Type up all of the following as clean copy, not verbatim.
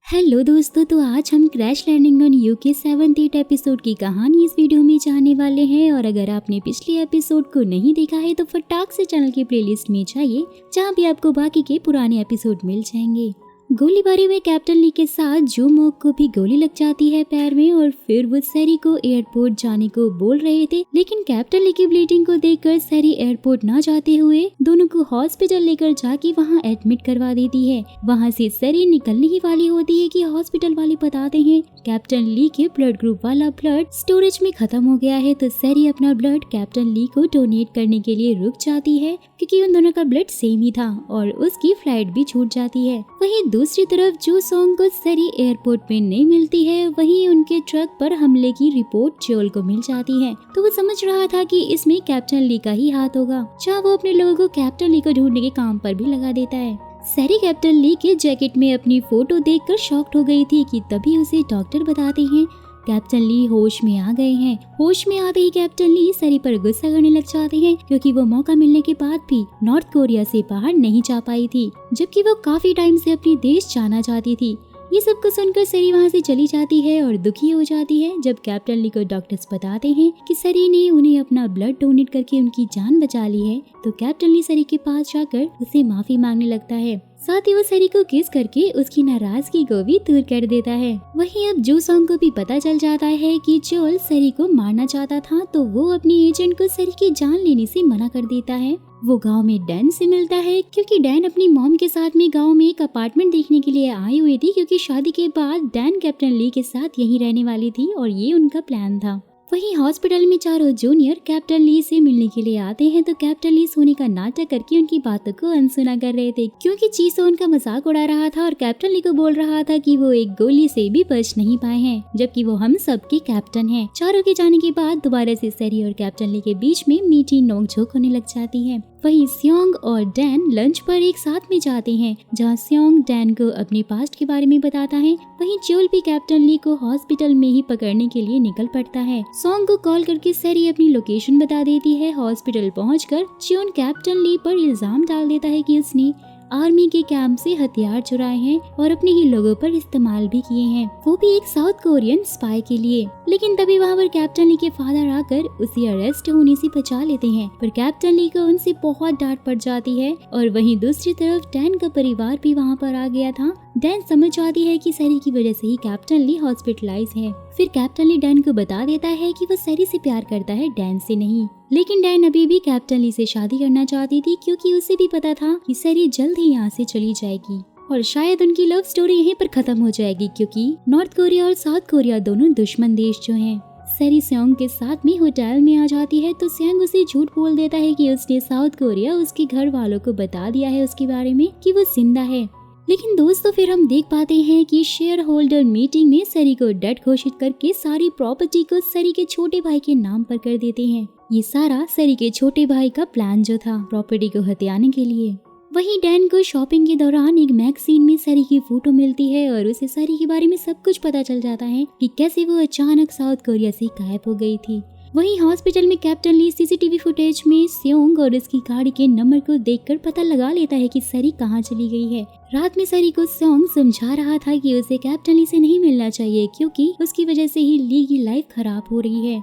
Hello दोस्तों, तो आज हम क्रैश लैंडिंग ऑन यूके 7th एपिसोड की कहानी इस वीडियो में जानने वाले हैं। और अगर आपने पिछले एपिसोड को नहीं देखा है तो फटाक से चैनल की प्लेलिस्ट में जाइए, जहां भी आपको बाकी के पुराने एपिसोड मिल जाएंगे। गोलीबारी में कैप्टन ली के साथ जो मॉक को भी गोली लग जाती है पैर में, और फिर वो सैरी को एयरपोर्ट जाने को बोल रहे थे, लेकिन कैप्टन ली की ब्लीडिंग को देखकर सैरी एयरपोर्ट ना जाते हुए दोनों को हॉस्पिटल लेकर जाके वहाँ एडमिट करवा देती है। वहाँ से सैरी निकलने ही वाली होती है कि हॉस्पिटल वाले बताते हैं कैप्टन ली के ब्लड ग्रुप वाला ब्लड स्टोरेज में खत्म हो गया है। तो सैरी अपना ब्लड कैप्टन ली को डोनेट करने के लिए रुक जाती है, क्योंकि उन दोनों का ब्लड सेम ही था और उसकी फ्लाइट भी छूट जाती है। वहीं दूसरी तरफ जो सॉन्ग को सैरी एयरपोर्ट पे नहीं मिलती है, वहीं उनके ट्रक पर हमले की रिपोर्ट जोल को मिल जाती है। तो वो समझ रहा था कि इसमें कैप्टन ली का ही हाथ होगा। जहाँ वो अपने लोगों को कैप्टन ली को ढूंढने के काम पर भी लगा देता है। सैरी कैप्टन ली के जैकेट में अपनी फोटो देखकर शॉक्ड हो गई थी कि तभी उसे डॉक्टर बताते हैं कैप्टन ली होश में आ गए हैं। होश में आते ही कैप्टन ली सैरी पर गुस्सा करने लग जाते हैं, क्योंकि वो मौका मिलने के बाद भी नॉर्थ कोरिया से बाहर नहीं जा पाई थी, जबकि वो काफी टाइम से अपने देश जाना चाहती थी। ये सब कुछ सुनकर सैरी वहाँ से चली जाती है और दुखी हो जाती है जब कैप्टन ली को डॉक्टर्स बताते हैं कि सैरी ने उन्हें अपना ब्लड डोनेट करके उनकी जान बचा ली है। तो कैप्टन ली सैरी के पास जाकर उसे माफी मांगने लगता है। साथ ही वो सैरी को किस करके उसकी नाराजगी को भी दूर कर देता है। वहीं अब जो सॉन्ग को भी पता चल जाता है कि जोल सैरी को मारना चाहता था, तो वो अपनी एजेंट को सैरी की जान लेने से मना कर देता है। वो गांव में डैन से मिलता है, क्योंकि डैन अपनी मॉम के साथ में गांव में एक अपार्टमेंट देखने के लिए आई हुई थी, क्योंकि शादी के बाद डैन कैप्टन ली के साथ यहीं रहने वाली थी और ये उनका प्लान था। वहीं हॉस्पिटल में चारों जूनियर कैप्टन ली से मिलने के लिए आते हैं, तो कैप्टन ली सोने का नाटक करके उनकी बातों को अनसुना कर रहे थे, क्योंकि चीसो उनका मजाक उड़ा रहा था और कैप्टन ली को बोल रहा था कि वो एक गोली से भी बच नहीं पाए हैं, जबकि वो हम सबके कैप्टन हैं। चारों के जाने के बाद दोबारा से सैरी और कैप्टन ली के बीच में मीठी नोकझोंक होने लग जाती है। वहीं स्योंग और डैन लंच पर एक साथ में जाते हैं, जहां स्योंग डैन को अपने पास्ट के बारे में बताता है। वहीं जोल भी कैप्टन ली को हॉस्पिटल में ही पकड़ने के लिए निकल पड़ता है। सॉन्ग को कॉल करके सैरी अपनी लोकेशन बता देती है। हॉस्पिटल पहुंचकर जोन कैप्टन ली पर इल्जाम डाल देता है कि उसने आर्मी के कैंप से हथियार चुराए हैं और अपने ही लोगों पर इस्तेमाल भी किए हैं, वो भी एक साउथ कोरियन स्पाई के लिए। लेकिन तभी वहाँ पर कैप्टन ली के फादर आकर उसे अरेस्ट होने से बचा लेते हैं, पर कैप्टन ली को उनसे बहुत डांट पड़ जाती है। और वहीं दूसरी तरफ डैन का परिवार भी वहाँ पर आ गया था। डैन समझ जाती है कि सैरी की वजह से ही कैप्टन ली हॉस्पिटलाइज है। फिर कैप्टन ली डैन को बता देता है कि वो सैरी से प्यार करता है, डैन से नहीं। लेकिन डैन अभी भी कैप्टन ली से शादी करना चाहती थी, क्योंकि उसे भी पता था कि सैरी जल्द ही यहाँ से चली जाएगी और शायद उनकी लव स्टोरी यहीं पर खत्म हो जाएगी, क्योंकि नॉर्थ कोरिया और साउथ कोरिया दोनों दुश्मन देश जो हैं। सैरी स्योंग के साथ में होटल में आ जाती है, तो स्योंग उसे झूठ बोल देता है कि उसने साउथ कोरिया उसके घर वालों को बता दिया है उसके बारे में कि वो जिंदा है। लेकिन दोस्तों फिर हम देख पाते हैं कि शेयर होल्डर मीटिंग में सैरी को डेड घोषित करके सारी प्रॉपर्टी को सैरी के छोटे भाई के नाम पर कर देते हैं। ये सारा सैरी के छोटे भाई का प्लान जो था प्रॉपर्टी को हथियाने के लिए। वहीं डैन को शॉपिंग के दौरान एक मैगजीन में सैरी की फोटो मिलती है और उसे सैरी के बारे में सब कुछ पता चल जाता है कि कैसे वो अचानक साउथ कोरिया से गायब हो गई थी। वहीं हॉस्पिटल में कैप्टन ली सीसीटीवी फुटेज में स्योंग और उसकी गाड़ी के नंबर को देखकर पता लगा लेता है कि सैरी कहाँ चली गई है। रात में सैरी को स्योंग समझा रहा था कि उसे कैप्टन ली से नहीं मिलना चाहिए, क्योंकि उसकी वजह से ही ली की लाइफ खराब हो रही है।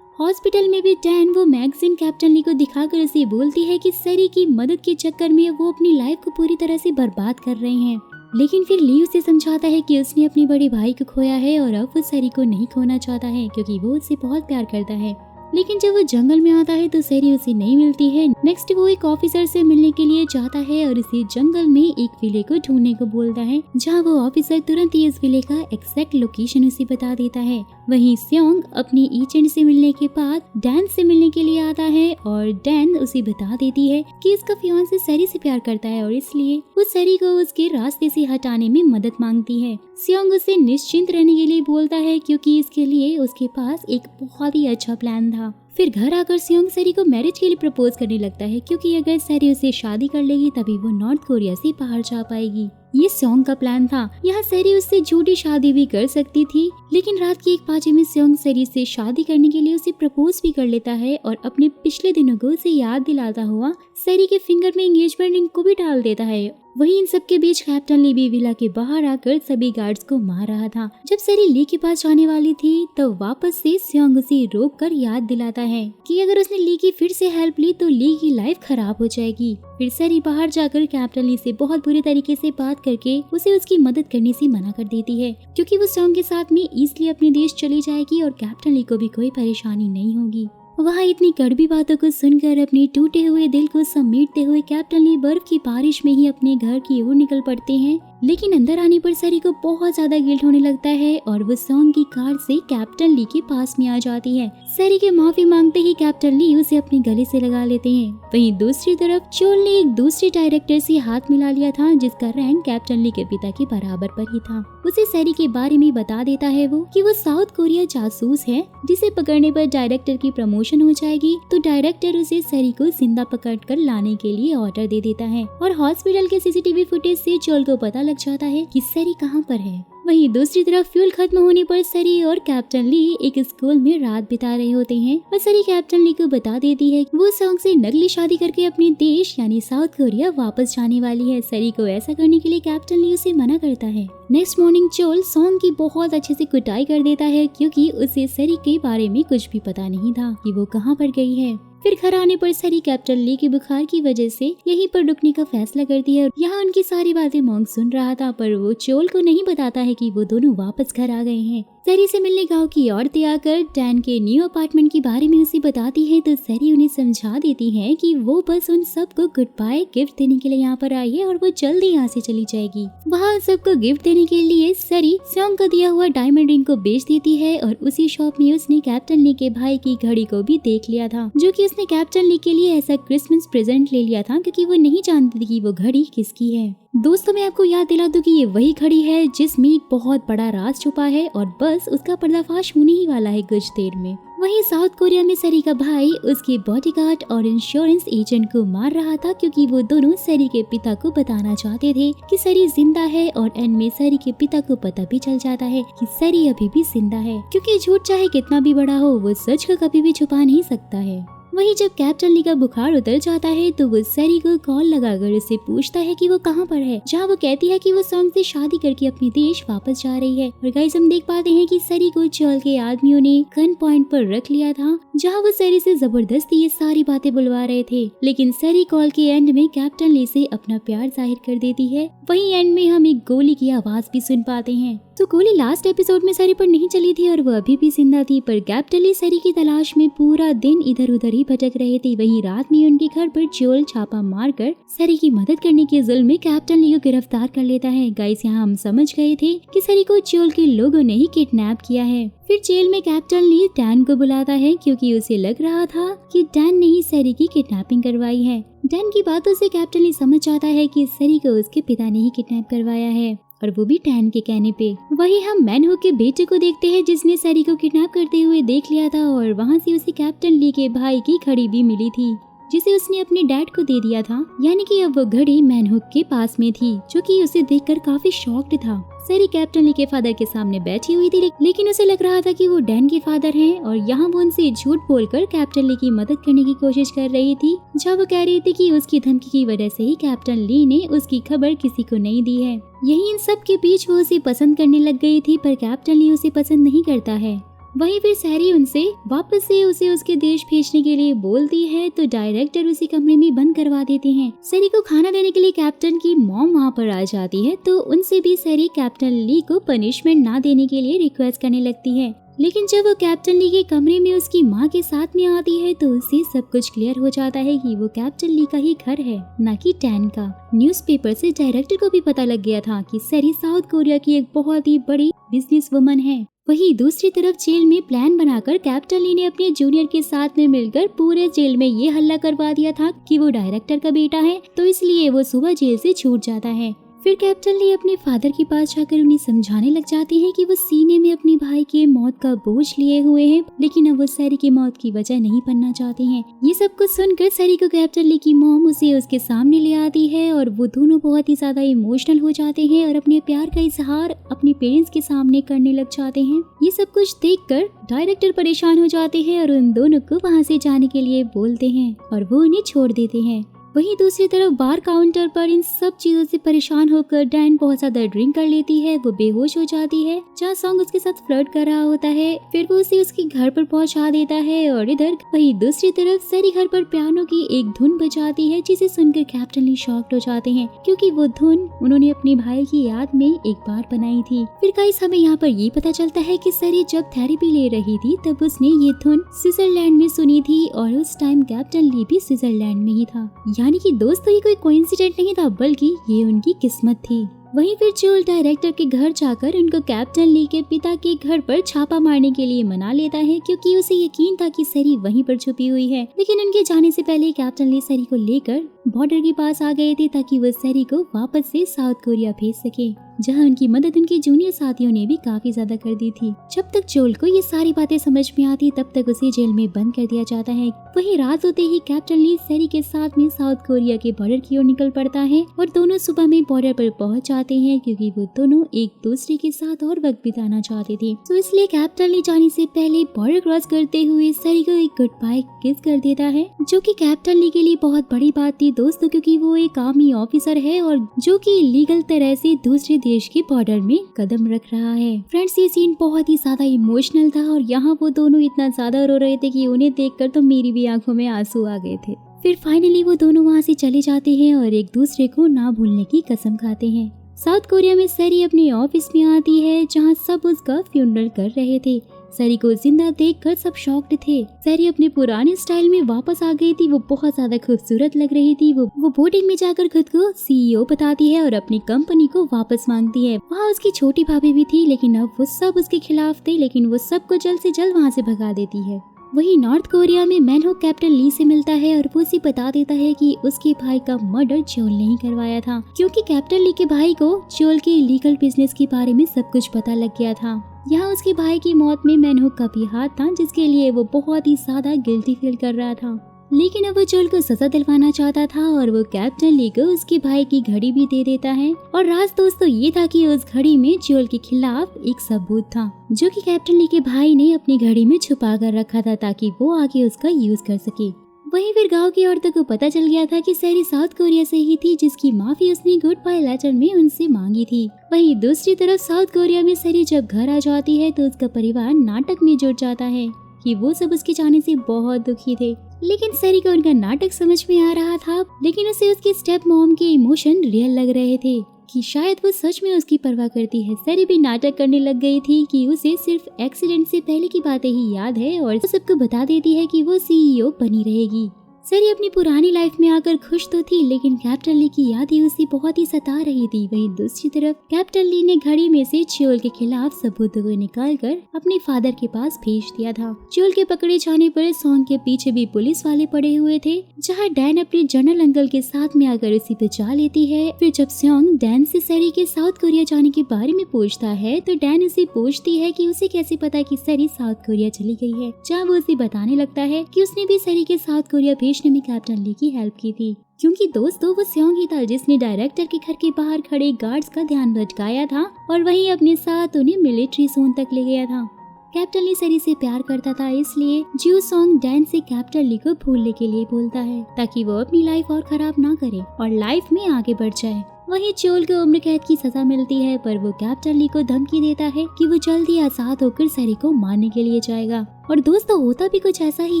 हॉस्पिटल में भी डैन वो मैगजीन कैप्टन ली को दिखाकर उसे बोलती है कि सैरी की मदद के चक्कर में वो अपनी लाइफ को पूरी तरह से बर्बाद कर रहे हैं। लेकिन फिर ली उसे समझाता है कि उसने अपने बड़े भाई को खोया है और अब वो सैरी को नहीं खोना चाहता है, क्योंकि वो उससे बहुत प्यार करता है। लेकिन जब वो जंगल में आता है तो सैरी उसे नहीं मिलती है। नेक्स्ट वो एक ऑफिसर से मिलने के लिए जाता है और इसे जंगल में एक विले को ढूंढने को बोलता है, जहाँ वो ऑफिसर तुरंत ही इस विले का एग्जैक्ट लोकेशन उसे बता देता है। वहीं स्योंग अपनी एजेंट से मिलने के बाद डैन से मिलने के लिए आता है और डैन उसे बता देती है कि इसका फियांसे सैरी से प्यार करता है और इसलिए वो सैरी को उसके रास्ते से हटाने में मदद मांगती है। स्योंग उसे निश्चिंत रहने के लिए बोलता है, क्योंकि इसके लिए उसके पास एक बहुत ही अच्छा प्लान था। फिर घर आकर स्योंग सैरी को मैरिज के लिए प्रपोज करने लगता है, क्योंकि अगर सैरी उसे शादी कर लेगी तभी वो नॉर्थ कोरिया से बाहर जा पाएगी। ये स्योंग का प्लान था। यहाँ सैरी उससे झूठी शादी भी कर सकती थी, लेकिन रात के 1 बजे में स्योंग सैरी से शादी करने के लिए उसे प्रपोज भी कर लेता है और अपने पिछले दिनों को उसे याद दिलाता हुआ सैरी के फिंगर में एंगेजमेंट रिंग को भी डाल देता है। वहीं इन सब के बीच कैप्टन ली भी विला के बाहर आकर सभी गार्ड्स को मार रहा था। जब सैरी ली के पास जाने वाली थी तो वापस से स्योंग उसे रोक कर याद दिलाता है कि अगर उसने ली की फिर से हेल्प ली तो ली की लाइफ खराब हो जाएगी। फिर सैरी बाहर जाकर कैप्टन ली से बहुत बुरे तरीके से बात करके उसे उसकी मदद करने से मना कर देती है, क्योंकि वो स्योंग के साथ में इसलिए अपने देश चली जाएगी और कैप्टन ली को भी कोई परेशानी नहीं होगी। वहाँ इतनी कड़वी बातों को सुनकर अपने टूटे हुए दिल को समेटते हुए कैप्टन ली बर्फ की बारिश में ही अपने घर की ओर निकल पड़ते हैं। लेकिन अंदर आने पर सैरी को बहुत ज्यादा गिल्ट होने लगता है और वो स्योंग की कार से कैप्टन ली के पास में आ जाती है। सैरी के माफी मांगते ही कैप्टन ली उसे अपने गले से लगा लेते हैं। वहीं दूसरी तरफ चोल ने एक दूसरे डायरेक्टर से हाथ मिला लिया था जिसका रैंक कैप्टन ली के पिता के बराबर पर ही था। उसे सैरी के बारे में बता देता है वो कि वो साउथ कोरिया जासूस है, जिसे पकड़ने पर डायरेक्टर की प्रमोशन हो जाएगी। तो डायरेक्टर उसे सैरी को जिंदा पकड़ कर लाने के लिए ऑर्डर दे देता है और हॉस्पिटल के सीसीटीवी फुटेज से चोल को पता लग जाता है कि सैरी कहां पर है। वहीं दूसरी तरफ फ्यूल खत्म होने पर सैरी और कैप्टन ली एक स्कूल में रात बिता रहे होते हैं और सैरी कैप्टन ली को बता देती है वो स्योंग से नकली शादी करके अपने देश यानी साउथ कोरिया वापस जाने वाली है। सैरी को ऐसा करने के लिए कैप्टन ली उसे मना करता है। नेक्स्ट मॉर्निंग चोल स्योंग की बहुत अच्छे से कुटाई कर देता है, क्योंकि उसे सैरी के बारे में कुछ भी पता नहीं था कि वो कहाँ पर गई है। फिर घर आने पर सैरी कैप्टन ली के बुखार की वजह से यहीं पर रुकने का फैसला करती है। यहाँ उनकी सारी बातें मॉन्ग सुन रहा था, पर वो चोल को नहीं बताता है कि वो दोनों वापस घर आ गए हैं। सैरी से मिलने गांव की औरतें आकर डैन के न्यू अपार्टमेंट के बारे में उसे बताती है, तो सैरी उन्हें समझा देती है कि वो बस उन सबको गुड बाय गिफ्ट देने के लिए यहाँ पर आई है और वो जल्दी यहाँ से चली जाएगी। वहाँ उन सबको गिफ्ट देने के लिए सैरी स्योंग को दिया हुआ डायमंड रिंग को बेच देती है और उसी शॉप में उसने कैप्टन ली के भाई की घड़ी को भी देख लिया था, जो कि उसने कैप्टन ली के लिए ऐसा क्रिसमस प्रेजेंट ले लिया था, क्योंकि वो नहीं जानती थी कि वो घड़ी किसकी है। दोस्तों, मैं आपको याद दिला दूं कि ये वही घड़ी है जिसमें एक बहुत बड़ा राज छुपा है और बस उसका पर्दाफाश होने ही वाला है कुछ देर में। वहीं साउथ कोरिया में सैरी का भाई उसके बॉडीगार्ड और इंश्योरेंस एजेंट को मार रहा था, क्योंकि वो दोनों सैरी के पिता को बताना चाहते थे कि सैरी जिंदा है और एंड में सैरी के पिता को पता भी चल जाता है कि सैरी अभी भी जिंदा है, क्योंकि झूठ चाहे कितना भी बड़ा हो वो सच को कभी भी छुपा नहीं सकता है। वहीं जब कैप्टन ली का बुखार उतर जाता है तो वो सैरी को कॉल लगाकर उससे पूछता है कि वो कहाँ पर है, जहाँ वो कहती है कि वो स्योंग से शादी करके अपने देश वापस जा रही है। और गाइस, हम देख पाते हैं कि सैरी को चोल के आदमियों ने गन पॉइंट पर रख लिया था, जहाँ वो सैरी से जबरदस्ती ये सारी बातें बुलवा रहे थे। लेकिन सैरी कॉल के एंड में कैप्टन ली से अपना प्यार जाहिर कर देती है। वहीं एंड में हम एक गोली की आवाज भी सुन पाते हैं। तो गोली लास्ट एपिसोड में सैरी पर नहीं चली थी और वो अभी भी जिंदा थी, पर कैप्टन ली सैरी की तलाश में पूरा दिन इधर उधर ही भटक रहे थे। वहीं रात में उनके घर पर चोल छापा मारकर सैरी की मदद करने के जुल्म में कैप्टन ली को गिरफ्तार कर लेता है। गाइस, यहाँ हम समझ गए थे कि सैरी को चोल के लोगों ने ही किडनैप किया है। फिर जेल में कैप्टन ली डैन को बुलाता है, क्योंकि उसे लग रहा था कि डैन ने ही सैरी की किडनैपिंग करवाई है। डैन की बातों से कैप्टन ली समझ जाता है कि सैरी को उसके पिता ने ही किडनैप करवाया है, और वो भी डैन के कहने पे। वही हम मैनहुक के बेटे को देखते हैं, जिसने सैरी को किडनैप करते हुए देख लिया था और वहाँ से उसे कैप्टन ली के भाई की घड़ी भी मिली थी, जिसे उसने अपने डैड को दे दिया था। यानी कि अब वो घड़ी मैनहुक के पास में थी, जो कि उसे देखकर काफी शॉक्ड था। सैरी कैप्टन ली के फादर के सामने बैठी हुई थी, लेकिन उसे लग रहा था कि वो डैन के फादर हैं और यहाँ वो उनसे झूठ बोलकर कैप्टन ली की मदद करने की कोशिश कर रही थी, जहाँ वो कह रही थी कि उसकी धमकी की वजह से ही कैप्टन ली ने उसकी खबर किसी को नहीं दी है। यही इन सब के बीच वो उसे पसंद करने लग गई थी, पर कैप्टन ली उसे पसंद नहीं करता है। वहीं फिर सैरी उनसे वापस से उसे उसके देश भेजने के लिए बोलती है, तो डायरेक्टर उसी कमरे में बंद करवा देते हैं। सैरी को खाना देने के लिए कैप्टन की मॉम वहाँ पर आ जाती है, तो उनसे भी सैरी कैप्टन ली को पनिशमेंट ना देने के लिए रिक्वेस्ट करने लगती है। लेकिन जब वो कैप्टन ली के कमरे में उसकी माँ के साथ में आती है, तो उसे सब कुछ क्लियर हो जाता है कि वो कैप्टन ली का ही घर है, न कि टैन का। न्यूज़पेपर से डायरेक्टर को भी पता लग गया था कि सैरी साउथ कोरिया की एक बहुत ही बड़ी बिजनेस वुमन है। वहीं दूसरी तरफ जेल में प्लान बनाकर कैप्टन ली ने अपने जूनियर के साथ में मिलकर पूरे जेल में ये हल्ला करवा दिया था कि वो डायरेक्टर का बेटा है, तो इसलिए वो सुबह जेल से छूट जाता है। फिर कैप्टन ली अपने फादर के पास जाकर उन्हें समझाने लग जाते हैं कि वो सीने में अपने भाई के मौत का बोझ लिए हुए हैं, लेकिन अब वो सैरी की मौत की वजह नहीं बनना चाहते हैं। ये सब कुछ सुनकर सैरी को कैप्टन ली की मॉम उसे उसके सामने ले आती है और वो दोनों बहुत ही ज्यादा इमोशनल हो जाते हैं और अपने प्यार का इजहार अपने पेरेंट्स के सामने करने लग जाते हैं। ये सब कुछ देखकर डायरेक्टर परेशान हो जाते हैं और उन दोनों को वहाँ से जाने के लिए बोलते हैं और वो उन्हें छोड़ देते हैं। वहीं दूसरी तरफ बार काउंटर पर इन सब चीजों से परेशान होकर डैन बहुत ज्यादा ड्रिंक कर लेती है, वो बेहोश हो जाती है। जहाँ सॉन्ग उसके साथ फ्लर्ट कर रहा होता है, फिर वो उसे उसके घर पर पहुंचा देता है। और इधर वहीं दूसरी तरफ सैरी घर पर पियानो की एक धुन बजाती है, जिसे सुनकर कैप्टन ली शॉक्ड हो जाते हैं, क्योंकि वो धुन उन्होंने अपने भाई की याद में एक बार बनाई थी। फिर गाइस हमें यहाँ पर ये पता चलता है कि सैरी जब थेरेपी ले रही थी तब उसने ये धुन स्विट्जरलैंड में सुनी थी, और उस टाइम कैप्टन ली भी स्विट्जरलैंड में ही था। यानी कि दोस्तों ये कोई कोइंसिडेंट नहीं था, बल्कि ये उनकी किस्मत थी। वहीं फिर जोल डायरेक्टर के घर जाकर उनको कैप्टन ली के पिता के घर पर छापा मारने के लिए मना लेता है, क्योंकि उसे यकीन था कि सैरी वहीं पर छुपी हुई है। लेकिन उनके जाने से पहले कैप्टन ली सैरी को लेकर बॉर्डर के पास आ गए थे, ताकि वो सैरी को वापस से साउथ कोरिया भेज सके, जहां उनकी मदद उनके जूनियर साथियों ने भी काफी ज्यादा कर दी थी। जब तक जोल को ये सारी बातें समझ में आती तब तक उसे जेल में बंद कर दिया जाता है। वहीं रात होते ही कैप्टन ली सैरी के साथ में साउथ कोरिया के बॉर्डर की ओर निकल पड़ता है, और दोनों सुबह में बॉर्डर पर पहुंच जाते हैं, क्योंकि वो दोनों एक दूसरे के साथ और वक्त बिताना चाहते थे। तो इसलिए कैप्टन ली जाने से पहले बॉर्डर क्रॉस करते हुए सैरी को एक गुड बाय किस कर देता है, जो कि कैप्टन ली के लिए बहुत बड़ी बात थी दोस्तों, क्योंकि वो एक आर्मी ऑफिसर है और जो कि लीगल तरह से दूसरे देश के बॉर्डर में कदम रख रहा है। फ्रेंड्स ये सीन बहुत ही ज्यादा इमोशनल था, और यहाँ वो दोनों इतना ज्यादा रो रहे थे कि उन्हें देखकर तो मेरी भी आंखों में आंसू आ गए थे। फिर फाइनली वो दोनों वहाँ से चले जाते हैं और एक दूसरे को ना भूलने की कसम खाते हैं। साउथ कोरिया में सैरी अपने ऑफिस में आती है, जहाँ सब उसका फ्यूनरल कर रहे थे। सैरी को जिंदा देखकर सब शॉक्ड थे। सैरी अपने पुराने स्टाइल में वापस आ गई थी, वो बहुत ज्यादा खूबसूरत लग रही थी। वो बोर्डिंग में जाकर खुद को सीईओ बताती है और अपनी कंपनी को वापस मांगती है। वहाँ उसकी छोटी भाभी भी थी, लेकिन अब वो सब उसके खिलाफ थे, लेकिन वो सबको जल्द से जल्द वहाँ से भगा देती है। वहीं नॉर्थ कोरिया में मैनहो कैप्टन ली से मिलता है और वो उसे बता देता है कि उसके भाई का मर्डर जोल ने ही करवाया था, क्योंकि कैप्टन ली के भाई को जोल के इलीगल बिजनेस के बारे में सब कुछ पता लग गया था। यहाँ उसके भाई की मौत में मैनहो का भी हाथ था, जिसके लिए वो बहुत ही ज्यादा गिल्टी फील कर रहा था। लेकिन अब वो जोल को सजा दिलवाना चाहता था, और वो कैप्टन ली को उसके भाई की घड़ी भी दे देता है। और राज दोस्तों ये था कि उस घड़ी में जोल के खिलाफ एक सबूत था, जो कि कैप्टन ली के भाई ने अपनी घड़ी में छुपा कर रखा था, ताकि वो आगे उसका यूज कर सके। वहीं फिर गांव की औरतों को पता चल गया था कि सैरी साउथ कोरिया से ही थी, जिसकी माफी उसने गुड बाय लेटर में उनसे मांगी थी। वहीं दूसरी तरफ साउथ कोरिया में सैरी जब घर आ जाती है तो उसका परिवार नाटक में जुट जाता है कि वो सब उसके जाने से बहुत दुखी थे। लेकिन सैरी को उनका नाटक समझ में आ रहा था, लेकिन उसे उसकी स्टेप मॉम के इमोशन रियल लग रहे थे कि शायद वो सच में उसकी परवाह करती है। सैरी भी नाटक करने लग गई थी कि उसे सिर्फ एक्सीडेंट से पहले की बातें ही याद है, और सबको बता देती है कि वो सीईओ बनी रहेगी। सैरी अपनी पुरानी लाइफ में आकर खुश तो थी, लेकिन कैप्टन ली की यादें उसे बहुत ही सता रही थी। वहीं दूसरी तरफ कैप्टन ली ने घड़ी में से जोल के खिलाफ सबूतों को निकालकर अपने फादर के पास भेज दिया था। जोल के पकड़े जाने पर सॉन्ग के पीछे भी पुलिस वाले पड़े हुए थे, जहां डैन अपने जनरल अंकल के साथ में आकर उसे बचा लेती है। फिर जब सॉन्ग डैन से सैरी के साउथ कोरिया जाने के बारे में पूछता है तो डैन उसे पूछती है कि उसे कैसे पता कि सैरी साउथ कोरिया चली गई है, जहाँ वो उसे बताने लगता है कि उसने भी सैरी के साउथ कोरिया भेजने में कैप्टन ली की हेल्प की थी, क्योंकि दोस्तों वो सॉन्ग ही था जिसने डायरेक्टर के घर के बाहर खड़े गार्ड्स का ध्यान भटकाया था, और वहीं अपने साथ उन्हें मिलिट्री जोन तक ले गया था। कैप्टन ली सैरी से प्यार करता था, इसलिए जो सॉन्ग डैन से कैप्टन ली को भूलने के लिए बोलता है, ताकि वो अपनी लाइफ और खराब ना करे और लाइफ में आगे बढ़ जाए। वहीं जोल को उम्र कैद की सजा मिलती है, पर वो कैप्टन ली को धमकी देता है कि वो जल्दी आजाद होकर सैरी को मारने के लिए जाएगा। और दोस्तों होता भी कुछ ऐसा ही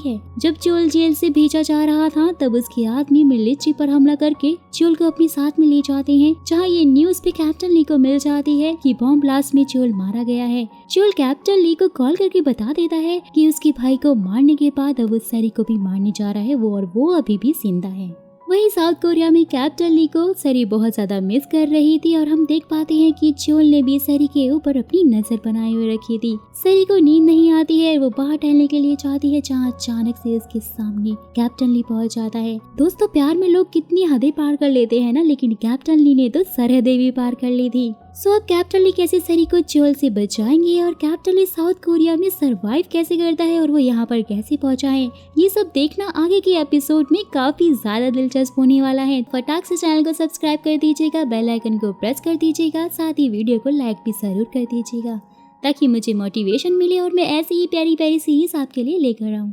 है। जब जोल जेल से भेजा जा रहा था तब उसके आदमी मिलिट्री पर हमला करके जोल को अपने साथ में ले जाते हैं, जहां ये न्यूज भी कैप्टन ली को मिल जाती है कि बॉम्ब ब्लास्ट में जोल मारा गया है। जोल कैप्टन ली को कॉल करके बता देता है कि उसके भाई को मारने के बाद अब उस सैरी को भी मारने जा रहा है वो अभी भी जिंदा है। वहीं साउथ कोरिया में कैप्टन ली को सैरी बहुत ज्यादा मिस कर रही थी, और हम देख पाते हैं कि जोल ने भी सैरी के ऊपर अपनी नजर बनाए हुए रखी थी। सैरी को नींद नहीं आती है, वो बाहर टहलने के लिए जाती है, जहाँ अचानक से उसके सामने कैप्टन ली पहुंच जाता है। दोस्तों प्यार में लोग कितनी हदें पार कर लेते हैं ना, लेकिन कैप्टन ली ने तो सरहदें भी पार कर ली थी। सो अब कैप्टन ली कैसे सैरी को जोल से बचाएंगे, और कैप्टन ली साउथ कोरिया में सरवाइव कैसे करता है, और वो यहाँ पर कैसे पहुँचा है, ये सब देखना आगे के एपिसोड में काफी ज्यादा दिलचस्प होने वाला है। फटाक से चैनल को सब्सक्राइब कर दीजिएगा, बेल आइकन को प्रेस कर दीजिएगा, साथ ही वीडियो को लाइक भी जरूर कर दीजिएगा, ताकि मुझे मोटिवेशन मिले और मैं ऐसी ही प्यारी प्यारी सीरीज आपके लिए लेकर आऊँ।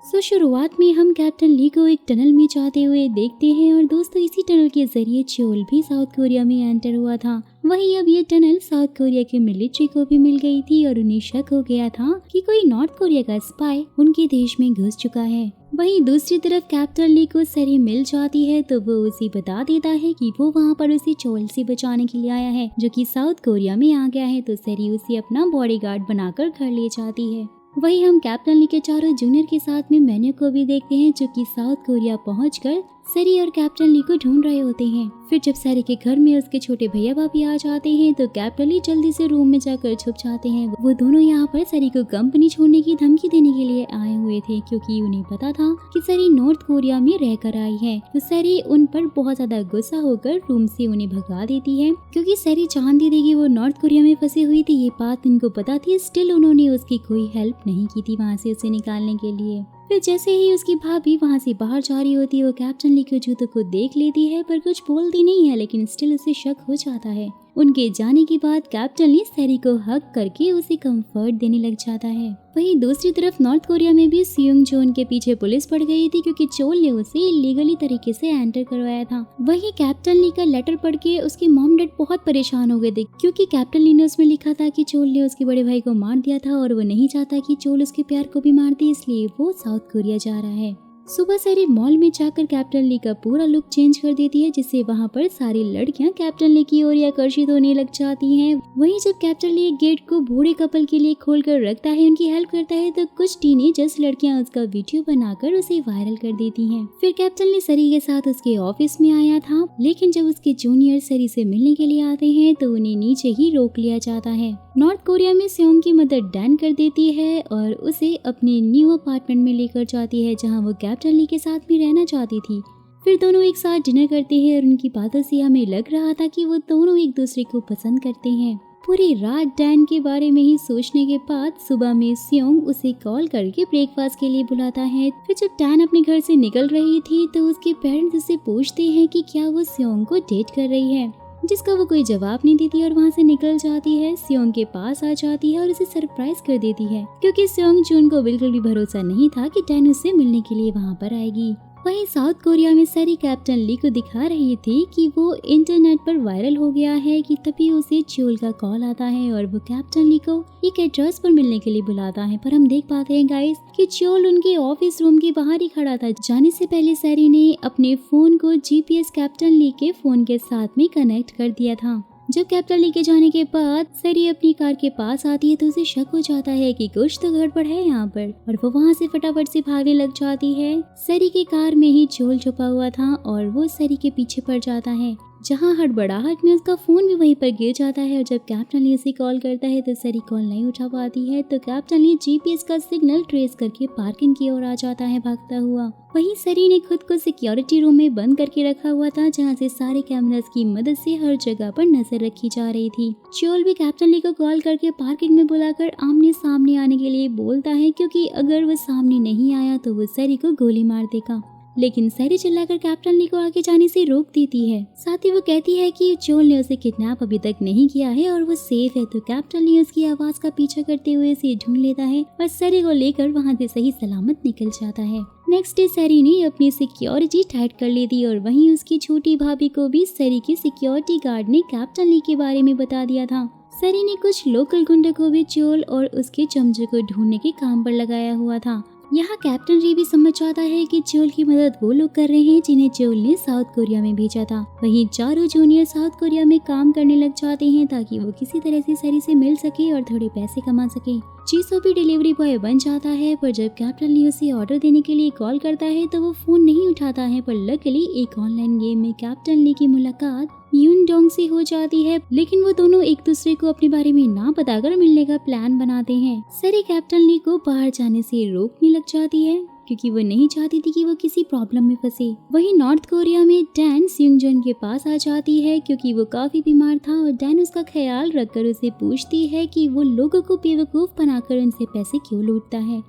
शुरुआत में हम कैप्टन ली को एक टनल में जाते हुए देखते हैं और दोस्तों इसी टनल के जरिए चोल भी साउथ कोरिया में एंटर हुआ था। वहीं अब ये टनल साउथ कोरिया के मिलिट्री को भी मिल गई थी और उन्हें शक हो गया था कि कोई नॉर्थ कोरिया का स्पाई उनके देश में घुस चुका है। वहीं दूसरी तरफ कैप्टन ली को सरी मिल जाती है तो वो उसे बता देता है कि वो वहाँ पर उसे चोल से बचाने के लिए आया है जो कि साउथ कोरिया में आ गया है। तो सरी उसे अपना बॉडीगार्ड बनाकर घर ले जाती है। वहीं हम कैप्टन ली के चारों जूनियर के साथ में मैन्यू को भी देखते हैं जो कि साउथ कोरिया पहुंचकर सरी और कैप्टन ली को ढूंढ रहे होते हैं। फिर जब सरी के घर में उसके छोटे भैया भाभी आ जाते हैं तो कैप्टन ली जल्दी से रूम में जाकर छुप जाते हैं। वो दोनों यहाँ पर सरी को कंपनी छोड़ने की धमकी देने के लिए आए हुए थे क्योंकि उन्हें पता था कि सरी नॉर्थ कोरिया में रहकर आई है। तो सरी उन पर बहुत ज्यादा गुस्सा होकर रूम से उन्हें भगा देती है क्योंकि सरी जानती थी कि वो नॉर्थ कोरिया में फंसी हुई थी। ये बात उनको पता थी, स्टिल उन्होंने उसकी कोई हेल्प नहीं की थी वहाँ से उसे निकालने के लिए। फिर जैसे ही उसकी भाभी वहाँ से बाहर जा रही होती है वो कैप्टन ली के जूतों को देख लेती है पर कुछ बोलती नहीं है, लेकिन स्टिल उसे शक हो जाता है। उनके जाने के बाद कैप्टन ली सरी को हक करके उसे कंफर्ट देने लग जाता है। वहीं दूसरी तरफ नॉर्थ कोरिया में भी सियोंग जो उनके पीछे पुलिस पड़ गई थी क्योंकि चोल ने उसे इलीगली तरीके से एंटर करवाया था। वहीं कैप्टन ली का लेटर पढ़ के उसके मॉम डैड बहुत परेशान हो गए थे क्योंकि कैप्टन ली ने उसमें लिखा था कि चोल ने उसके बड़े भाई को मार दिया था और वो नहीं चाहता कि चोल उसके प्यार को भी मार दे, इसलिए वो साउथ कोरिया जा रहा है। सुबह सरी मॉल में जाकर कैप्टन ली का पूरा लुक चेंज कर देती है जिससे वहाँ पर सारी लड़कियाँ कैप्टन ली की ओर आकर्षित होने लग जाती हैं। वहीं जब कैप्टन ली गेट को बूढ़े कपल के लिए खोलकर रखता है, उनकी हेल्प करता है, तो कुछ टीनेजर्स लड़कियाँ उसका वीडियो बनाकर उसे वायरल कर देती हैं। फिर कैप्टन ली सरी के साथ उसके ऑफिस में आया था, लेकिन जब उसके जूनियर सरी से मिलने के लिए आते हैं तो उन्हें नीचे ही रोक लिया जाता है। नॉर्थ कोरिया में सियोंग की मदद डैन कर देती है और उसे अपने न्यू अपार्टमेंट में लेकर जाती है जहाँ वो कैप्टन ली के साथ भी रहना चाहती थी। फिर दोनों एक साथ डिनर करते हैं और उनकी बातों से हमें लग रहा था कि वो दोनों एक दूसरे को पसंद करते हैं। पूरी रात डैन के बारे में ही सोचने के बाद सुबह में सियोंग उसे कॉल करके ब्रेकफास्ट के लिए बुलाता है। फिर जब डैन अपने घर से निकल रही थी तो उसके पेरेंट्स उससे पूछते हैं कि क्या वो सियोंग को डेट कर रही है, जिसका वो कोई जवाब नहीं देती और वहाँ से निकल जाती है। सियोंग के पास आ जाती है और उसे सरप्राइज कर देती है क्योंकि सियोंग जून को बिल्कुल भी भरोसा नहीं था कि डैन उससे मिलने के लिए वहाँ पर आएगी। वहीं साउथ कोरिया में सरी कैप्टन ली को दिखा रही थी कि वो इंटरनेट पर वायरल हो गया है कि तभी उसे चोल का कॉल आता है और वो कैप्टन ली को एक एड्रेस पर मिलने के लिए बुलाता है। पर हम देख पाते हैं गाइस कि चोल उनके ऑफिस रूम के बाहर ही खड़ा था। जाने से पहले सरी ने अपने फोन को जीपीएस कैप्टन ली के फोन के साथ में कनेक्ट कर दिया था। जब कैप्टन ली के जाने के बाद सरी अपनी कार के पास आती है तो उसे शक हो जाता है कि कुछ तो गड़बड़ है यहाँ पर और वो वहाँ से फटाफट से भागने लग जाती है। सरी की कार में ही चोल छुपा हुआ था और वो सरी के पीछे पड़ जाता है, जहाँ हड़बड़ाहट में उसका फोन भी वहीं पर गिर जाता है। और जब कैप्टन ली उसे कॉल करता है तो सरी कॉल नहीं उठा पाती है, तो कैप्टन ली जीपीएस का सिग्नल ट्रेस करके पार्किंग की ओर आ जाता है भागता हुआ। वहीं सरी ने खुद को सिक्योरिटी रूम में बंद करके रखा हुआ था जहाँ से सारे कैमरास की मदद से हर जगह पर नजर रखी जा रही थी। चोल भी कैप्टन ली को कॉल करके पार्किंग में बुलाकर आमने सामने आने के लिए बोलता है क्योंकि अगर वो सामने नहीं आया तो वो सरी को गोली मार देगा, लेकिन सरी चिल्लाकर कैप्टन ली को आगे जाने से रोक देती है। साथ ही वो कहती है कि चोल ने उसे किडनैप अभी तक नहीं किया है और वो सेफ है। तो कैप्टन ली उसकी आवाज का पीछा करते हुए उसे ढूंढ लेता है और सरी को लेकर वहाँ से सही सलामत निकल जाता है। नेक्स्ट डे सरी ने अपनी सिक्योरिटी टाइट कर ली थी और वहीं उसकी छोटी भाभी को भी सरी के सिक्योरिटी गार्ड ने कैप्टन ली के बारे में बता दिया था। सरी ने कुछ लोकल गुंडों को भी चोल और उसके चमचे को ढूंढने के काम पर लगाया हुआ था। यहाँ कैप्टन ली भी समझ जाता है कि चोल की मदद वो लोग कर रहे हैं जिन्हें चोल ने साउथ कोरिया में भेजा था। वहीं चारों जूनियर साउथ कोरिया में काम करने लग जाते हैं ताकि वो किसी तरह से सरी से मिल सके और थोड़े पैसे कमा सके। चीसो भी डिलीवरी बॉय बन जाता है, पर जब कैप्टन ली उसे ऑर्डर देने के लिए कॉल करता है तो वो फोन नहीं उठाता है। पर लकीली एक ऑनलाइन गेम में कैप्टन ली की मुलाकात यून डोंग से हो जाती है, लेकिन वो दोनों एक दूसरे को अपने बारे में ना बताकर मिलने का प्लान बनाते हैं। सरी कैप्टन ली को बाहर जाने से रोकने लग जाती है क्योंकि वो नहीं चाहती थी कि वो किसी प्रॉब्लम में फंसे। वहीं नॉर्थ कोरिया में डैन सियोंगजन के पास आ जाती है क्योंकि वो काफी बीमार था और डैन उसका ख्याल रखकर उसे पूछती है कि वो लोगों को बेवकूफ बनाकर उनसे पैसे क्यों लूटता है।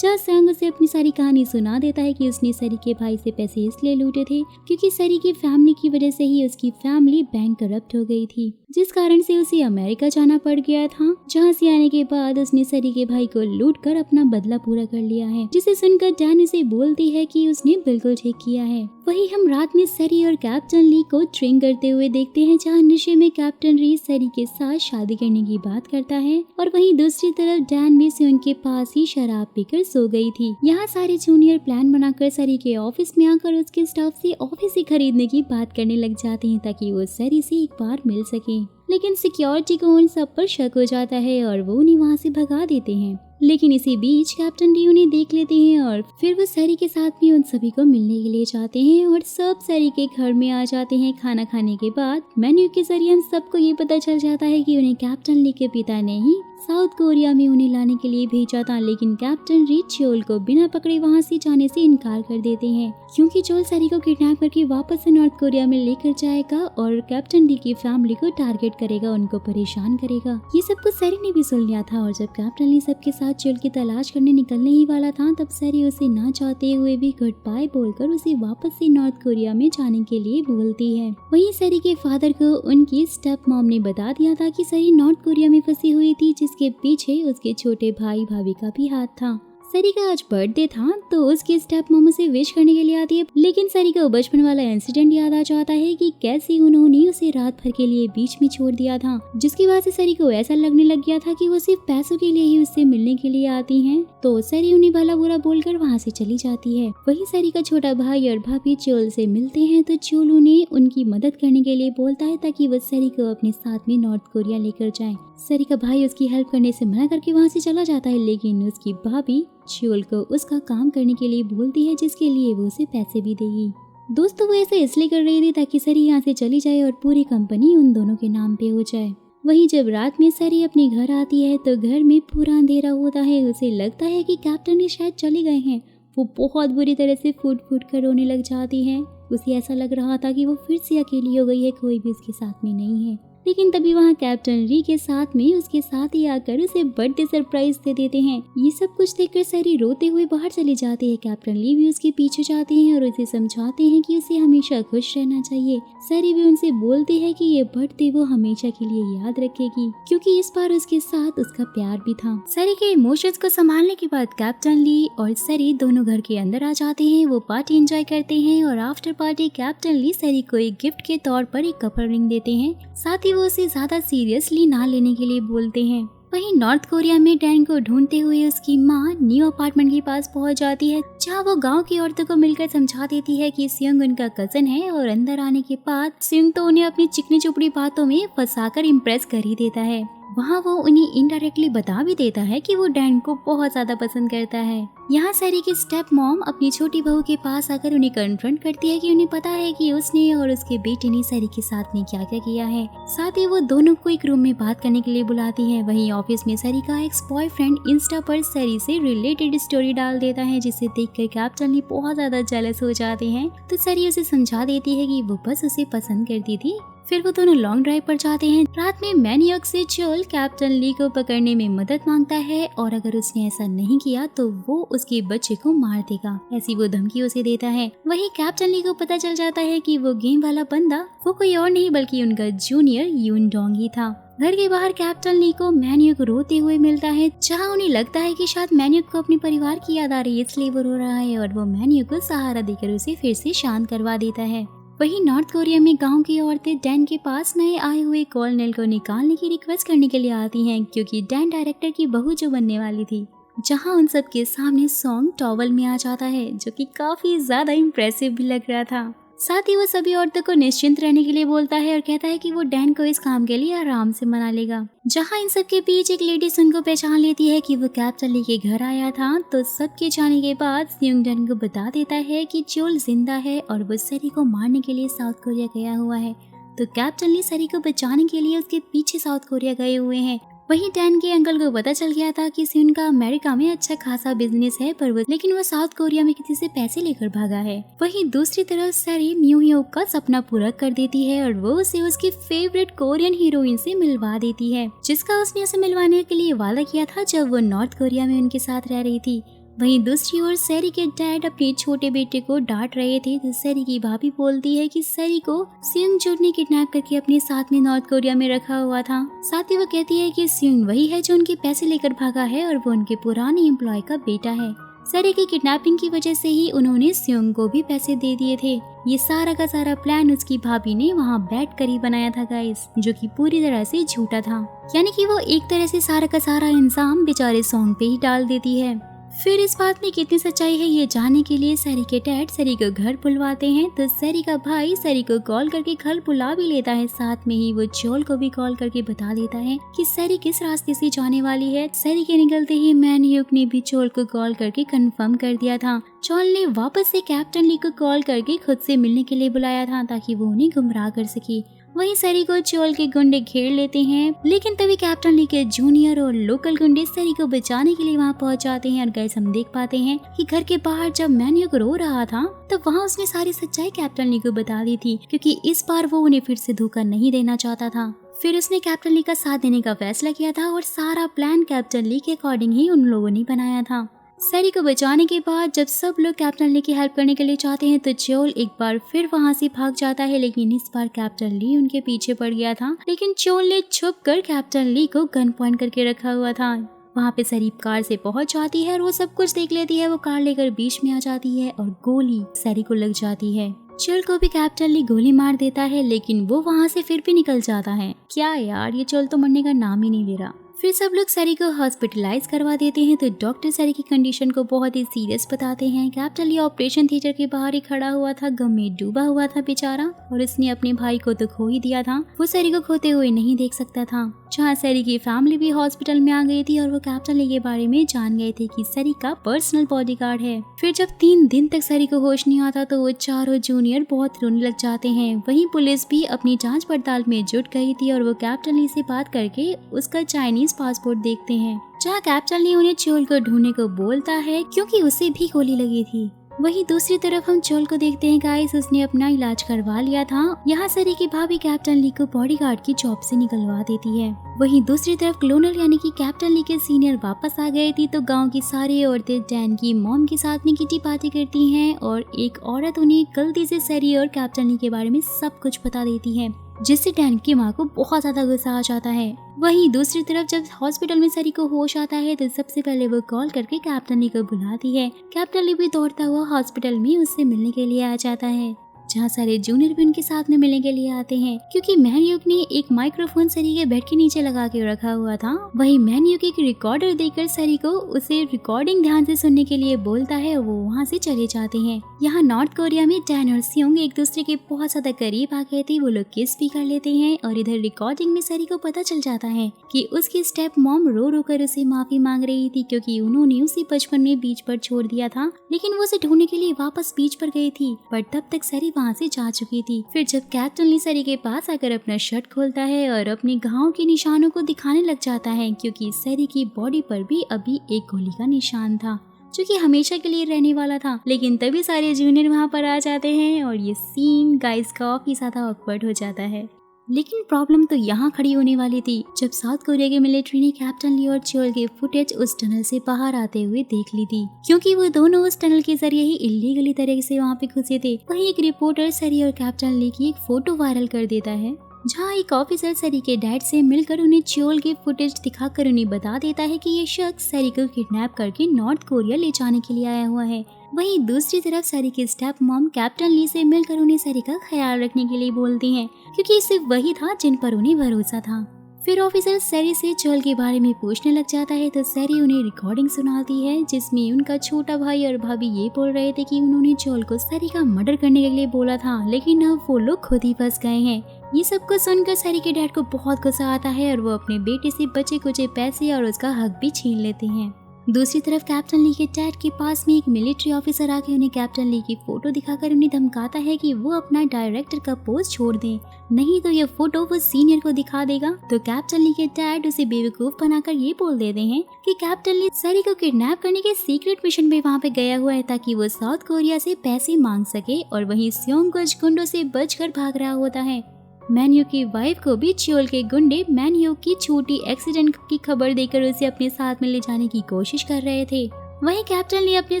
जहाँ संग उसे अपनी सारी कहानी सुना देता है कि उसने सरी के भाई से पैसे इसलिए लूटे थे क्योंकि सरी की फैमिली की वजह से ही उसकी फैमिली बैंक करप्ट हो गई थी, जिस कारण से उसे अमेरिका जाना पड़ गया था, जहाँ से आने के बाद उसने सरी के भाई को लूट कर अपना बदला पूरा कर लिया है। जिसे सुनकर डैन उसे बोलती है कि उसने बिल्कुल ठीक किया है। वही हम रात में सरी और कैप्टन ली को ट्रेन करते हुए देखते हैं, जहाँ नशे में कैप्टन री सरी के साथ शादी करने की बात करता है और वहीं दूसरी तरफ डैन भी से उनके पास ही शराब पीकर सो गई थी। यहाँ सारे जूनियर प्लान बनाकर सरी के ऑफिस में आकर उसके स्टाफ से ऑफिस ही खरीदने की बात करने लग जाते हैं ताकि वो सरी से एक बार मिल सके, लेकिन सिक्योरिटी को उन सब पर शक हो जाता है और वो उन्हें वहाँ से भगा देते हैं। लेकिन इसी बीच कैप्टन डी उन्हें देख लेते हैं और फिर वो सरी के साथ भी उन सभी को मिलने के लिए जाते हैं और सब सरी के घर में आ जाते हैं। खाना खाने के बाद मेन्यू के जरिए हम सबको ये पता चल जाता है कि उन्हें कैप्टन ली के पिता ने ही साउथ कोरिया में उन्हें लाने के लिए भेजा था, लेकिन कैप्टन री चोल को बिना पकड़े वहाँ से जाने से इनकार कर देते हैं क्योंकि चोल सरी को किडनैप करके वापस से नॉर्थ कोरिया में लेकर जाएगा और कैप्टन डी की फैमिली को टारगेट करेगा, उनको परेशान करेगा। ये सब कुछ सरी ने भी सुन लिया था और जब कैप्टन ली सबके साथ चोल की तलाश करने निकलने ही वाला था, तब सरी उसे ना चाहते हुए भी गुड बाय बोलकर उसे वापस से नॉर्थ कोरिया में जाने के लिए बोलती है। वहीं सरी के फादर को उनकी स्टेप मॉम ने बता दिया था कि सरी नॉर्थ कोरिया में फंसी हुई थी, जिसके पीछे उसके छोटे भाई भाभी का भी हाथ था। सरी का आज बर्थडे था तो उसकी स्टेप मॉम उसे विश करने के लिए आती है, लेकिन सरी को बचपन वाला इंसिडेंट याद आ जाता है कि कैसे उन्होंने उसे रात भर के लिए बीच में छोड़ दिया था, जिसकी वजह से सरी को ऐसा लगने लग गया था कि वो सिर्फ पैसों के लिए ही उससे मिलने के लिए आती हैं। तो सरी उन्हें भला बुरा बोलकर वहाँ से चली जाती है। वहीं सरी का छोटा भाई और भाभी चोल से मिलते हैं तो चोल उन्हें उनकी मदद करने के लिए बोलता है ताकि वो सरी को अपने साथ में नॉर्थ कोरिया लेकर जाए। सरी का भाई उसकी हेल्प करने से मना करके वहाँ से चला जाता है, लेकिन उसकी भाभी चोल को उसका काम करने के लिए बोलती है, जिसके लिए वो उसे पैसे भी देगी। दोस्तों वो ऐसे इसलिए कर रही थी ताकि सरी यहाँ से चली जाए और पूरी कंपनी उन दोनों के नाम पे हो जाए। वहीं जब रात में सरी अपने घर आती है तो घर में पूरा अंधेरा होता है। उसे लगता है कि कैप्टन ने शायद चले गए हैं। वो बहुत बुरी तरह से फूट कर रोने लग जाती है। उसे ऐसा लग रहा था कि वो फिर से अकेली हो गई है, कोई भी उसके साथ में नहीं है। लेकिन तभी वहाँ कैप्टन री के साथ में उसके साथ ही आकर उसे बर्थडे सरप्राइज दे देते हैं। ये सब कुछ देखकर सरी रोते हुए बाहर चली जाती है। कैप्टन ली भी उसके पीछे जाते हैं और उसे समझाते हैं कि उसे हमेशा खुश रहना चाहिए। सरी भी उनसे बोलती है कि ये बर्थडे वो हमेशा के लिए याद रखेगी, क्योंकि इस बार उसके साथ उसका प्यार भी था। सरी के इमोशंस को संभालने के बाद कैप्टन ली और सरी दोनों घर के अंदर आ जाते हैं। वो पार्टी एंजॉय करते हैं और आफ्टर पार्टी कैप्टन ली सरी को एक गिफ्ट के तौर पर एक कपल रिंग देते हैं, साथ ही वो उसे ज्यादा सीरियसली ना लेने के लिए बोलते हैं। वहीं नॉर्थ कोरिया में डैन को ढूंढते हुए उसकी माँ न्यू अपार्टमेंट के पास पहुंच जाती है, जहां वो गांव की औरतों को मिलकर समझा देती है कि सियोंग उनका कजन है। और अंदर आने के बाद सियोंग तो उन्हें अपनी चिकनी चुपड़ी बातों में फंसाकर इम्प्रेस कर ही देता है। वहाँ वो उन्हें इनडायरेक्टली बता भी देता है कि वो डैन को बहुत ज्यादा पसंद करता है। यहाँ सरी की स्टेप मॉम अपनी छोटी बहू के पास आकर उन्हें कन्फ्रंट करती है कि उन्हें पता है कि उसने और उसके बेटे ने सरी के साथ में क्या क्या किया है। साथ ही वो दोनों को एक रूम में बात करने के लिए बुलाती है। वहीं ऑफिस में सरी का एक्स बॉयफ्रेंड इंस्टा पर सरी से रिलेटेड स्टोरी डाल देता है, जिसे देखकर कैप्टन ली बहुत ज्यादा जेलस हो जाते हैं। तो सरी उसे समझा देती है कि वो बस उसे पसंद करती थी। फिर वो दोनों लॉन्ग ड्राइव पर जाते हैं। रात में मैनियक से चोल कैप्टन ली को पकड़ने में मदद मांगता है और अगर उसने ऐसा नहीं किया तो वो उसके बच्चे को मार देगा, ऐसी वो धमकी उसे देता है। वहीं कैप्टन ली को पता चल जाता है कि वो गेम वाला बंदा वो कोई और नहीं बल्कि उनका जूनियर यून डोंग ही था। घर के बाहर कैप्टन ली को मैनियक रोते हुए मिलता है, जहाँ उन्हें लगता है कि शायद मैनियक को अपने परिवार की याद आ रही है, इसलिए वो रो रहा है और वो मैनियक को सहारा देकर उसे फिर से शांत करवा देता है। वहीं नॉर्थ कोरिया में गांव की औरतें डैन के पास नए आए हुए कॉलोनेल को निकालने की रिक्वेस्ट करने के लिए आती हैं, क्योंकि डैन डायरेक्टर की बहू जो बनने वाली थी। जहां उन सब के सामने सॉन्ग टॉवल में आ जाता है, जो कि काफी ज्यादा इम्प्रेसिव भी लग रहा था। साथ ही वो सभी औरतों को निश्चिंत रहने के लिए बोलता है और कहता है कि वो डैन को इस काम के लिए आराम से मना लेगा। जहां इन सब के बीच एक लेडीज उनको पहचान लेती है कि वो कैप्टन ली के घर आया था, तो सबके जाने के बाद सियोंग डैन को बता देता है कि चोल जिंदा है और वो सरी को मारने के लिए साउथ कोरिया गया हुआ है। तो कैप्टन ली सरी को बचाने के लिए उसके पीछे साउथ कोरिया गए हुए हैं। वहीं डैन के अंकल को पता चल गया था कि सियोन का अमेरिका में अच्छा खासा बिजनेस है, लेकिन वो साउथ कोरिया में किसी से पैसे लेकर भागा है। वहीं दूसरी तरफ सरी म्यू ह्योक का सपना पूरा कर देती है और वो उसे उसकी फेवरेट कोरियन हीरोइन से मिलवा देती है, जिसका उसने उसे मिलवाने के लिए वादा किया था जब वो नॉर्थ कोरिया में उनके साथ रह रही थी। वहीं दूसरी ओर सैरी के डैड अपने छोटे बेटे को डांट रहे थे तो सैरी की भाभी बोलती है कि सैरी को सियोंग जुन ने किडनैप करके अपने साथ में नॉर्थ कोरिया में रखा हुआ था। साथ ही वो कहती है कि सियोंग वही है जो उनके पैसे लेकर भागा है और वो उनके पुराने एम्प्लॉय का बेटा है। सैरी की किडनैपिंग की वजह से ही उन्होंने सियोंग को भी पैसे दे दिए थे। ये सारा का सारा प्लान उसकी भाभी ने वहाँ बैठ कर ही बनाया था गाइस, जो कि पूरी तरह से झूठा था। यानी कि वो एक तरह से सारा का सारा इल्जाम बेचारे सोंग पे ही डाल देती है। फिर इस बात में कितनी सच्चाई है ये जानने के लिए सैरी के डैड सैरी को घर बुलवाते हैं तो सैरी का भाई सैरी को कॉल करके घर बुला भी लेता है। साथ में ही वो चोल को भी कॉल करके बता देता है कि सैरी किस रास्ते से जाने वाली है। सैरी के निकलते ही मैन ह्यूक ने भी चोल को कॉल करके कंफर्म कर दिया था। चोल ने वापस से कैप्टन ली को कॉल करके खुद से मिलने के लिए बुलाया था ताकि वो उन्हें गुमराह कर सके। वहीं सैरी को चोल के गुंडे घेर लेते हैं, लेकिन तभी कैप्टन ली के जूनियर और लोकल गुंडे सैरी को बचाने के लिए वहां पहुंच जाते हैं। और गाइस हम देख पाते हैं कि घर के बाहर जब मैन्यूक रो रहा था तो वहां उसने सारी सच्चाई कैप्टन ली को बता दी थी, क्योंकि इस बार वो उन्हें फिर से धोखा नहीं देना चाहता था। फिर उसने कैप्टन ली का साथ देने का फैसला किया था और सारा प्लान कैप्टन ली के अकॉर्डिंग ही उन लोगों ने बनाया था। सैरी को बचाने के बाद जब सब लोग कैप्टन ली की हेल्प करने के लिए चाहते हैं तो चोल एक बार फिर वहां से भाग जाता है, लेकिन इस बार कैप्टन ली उनके पीछे पड़ गया था। लेकिन चोल ने छुप कर कैप्टन ली को गन पॉइंट करके रखा हुआ था। वहाँ पे सैरी कार से पहुंच जाती है और वो सब कुछ देख लेती है। वो कार लेकर बीच में आ जाती है और गोली सैरी को लग जाती है। चोल को भी कैप्टन ली गोली मार देता है, लेकिन वो वहाँ से फिर भी निकल जाता है। क्या यार, ये चोल तो मरने का नाम ही नहीं ले रहा। फिर सब लोग सैरी को हॉस्पिटलाइज करवा देते हैं तो डॉक्टर सैरी की कंडीशन को बहुत ही सीरियस बताते हैं। कैप्टन ली ऑपरेशन थिएटर के बाहर ही खड़ा हुआ था, गम में डूबा हुआ था बेचारा, और उसने अपने भाई को तो खो ही दिया था। वो सैरी को खोते हुए नहीं देख सकता था। जहाँ सैरी की फैमिली भी हॉस्पिटल में आ गई थी और वो कैप्टन ली के बारे में जान गए थे कि सैरी का पर्सनल बॉडीगार्ड है। फिर जब 3 दिन तक सैरी को होश नहीं आता तो वो चारों जूनियर बहुत रोने लग जाते हैं। वहीं पुलिस भी अपनी जांच पड़ताल में जुट गई थी और वो कैप्टन ली से बात करके उसका चाइनीज पासपोर्ट देखते हैं, जहाँ कैप्टन ली उन्हें चोल को ढूंढने को बोलता है क्योंकि उसे भी गोली लगी थी। वहीं दूसरी तरफ हम चोल को देखते हैं गाइस, उसने अपना इलाज करवा लिया था। यहाँ सैरी की भाभी कैप्टन ली को बॉडीगार्ड की जॉब से निकलवा देती है। वहीं दूसरी तरफ क्लोनल यानी कि कैप्टन ली के सीनियर वापस आ गए थी तो गांव की सारी औरतें डैन की मॉम के साथ में किटी पार्टी करती हैं और एक औरत उन्हें गलती से सैरी और कैप्टन ली के बारे में सब कुछ बता देती है, जिससे डैन की माँ को बहुत ज्यादा गुस्सा आ जाता है। वहीं दूसरी तरफ जब हॉस्पिटल में सैरी को होश आता है तो सबसे पहले वो कॉल करके कैप्टन ली को बुलाती है। कैप्टन ली भी दौड़ता हुआ हॉस्पिटल में उससे मिलने के लिए आ जाता है, जहाँ सारे जूनियर भी उनके साथ में मिलने के लिए आते हैं क्योंकि मैन्यूक ने एक माइक्रोफोन सैरी के बेड के नीचे लगा के रखा हुआ था। वहीं मैन्यूक एक रिकॉर्डर देकर सैरी को उसे रिकॉर्डिंग ध्यान से सुनने के लिए बोलता है और वो वहाँ से चले जाते हैं। यहाँ नॉर्थ कोरिया में डैन और सियोंग एक दूसरे के बहुत ज्यादा करीब आ गए थे, वो लोग किस भी कर लेते हैं और इधर रिकॉर्डिंग में सैरी को पता चल जाता है कि उसकी स्टेप मॉम रो रो कर उसे माफी मांग रही थी क्योंकि उन्होंने उसे बचपन में बीच पर छोड़ दिया था, लेकिन वो उसे ढूंढने के लिए वापस बीच पर गई थी, पर तब तक सैरी वहाँ से जा चुकी थी। फिर जब कैप्टन ली सैरी के पास आकर अपना शर्ट खोलता है और अपने घाव के निशानों को दिखाने लग जाता है क्योंकि सैरी की बॉडी पर भी अभी एक गोली का निशान था जो कि हमेशा के लिए रहने वाला था। लेकिन तभी सारे जूनियर वहाँ पर आ जाते हैं और ये सीन गाइस काफी ज्यादा ऑकवर्ड हो जाता है। लेकिन प्रॉब्लम तो यहाँ खड़ी होने वाली थी जब साउथ कोरिया के मिलिट्री ने कैप्टन ली और चोल के फुटेज उस टनल से बाहर आते हुए देख ली थी, क्योंकि वो दोनों उस टनल के जरिए ही इलीगली तरीके से वहाँ पे घुसे थे। वहीं एक रिपोर्टर सैरी और कैप्टन ली की एक फोटो वायरल कर देता है, जहाँ एक ऑफिसर सैरी के डैड से मिलकर उन्हें चोल के फुटेज दिखाकर उन्हें बता देता है कि ये शख्स सैरी को किडनैप करके नॉर्थ कोरिया ले जाने के लिए आया हुआ है। वहीं दूसरी तरफ सैरी की स्टेप मॉम कैप्टन ली से मिलकर उन्हें सैरी का ख्याल रखने के लिए बोलती हैं क्योंकि सिर्फ वही था जिन पर उन्हें भरोसा था। फिर ऑफिसर सैरी से चोल के बारे में पूछने लग जाता है तो सैरी उन्हें रिकॉर्डिंग सुनाती है जिसमें उनका छोटा भाई और भाभी ये बोल रहे थे कि उन्होंने चोल को सैरी का मर्डर करने के लिए बोला था, लेकिन अब वो लोग खुद ही फंस गए हैं। ये सब कुछ सुनकर सैरी के डैड को बहुत गुस्सा आता है और वो अपने बेटे से बचे कुचे पैसे और उसका हक भी छीन लेते हैं। दूसरी तरफ कैप्टन ली के डैड के पास में एक मिलिट्री ऑफिसर आके उन्हें कैप्टन ली की फोटो दिखाकर उन्हें धमकाता है कि वो अपना डायरेक्टर का पोस्ट छोड़ दें, नहीं तो ये फोटो वो सीनियर को दिखा देगा। तो कैप्टन ली के डैड उसे बेवकूफ बनाकर ये बोल देते हैं कि कैप्टन ली सैरी को किडनैप करने के सीक्रेट मिशन पे वहाँ पे गया हुआ है ताकि वो साउथ कोरिया से पैसे मांग सके, और वहीं सियोंग कुछ गुंडों से बचकर भाग रहा होता है। मैन्यू की वाइफ को भी चोल के गुंडे मैन्यू की छोटी एक्सीडेंट की खबर देकर उसे अपने साथ में ले जाने की कोशिश कर रहे थे। वहीं कैप्टन ली अपने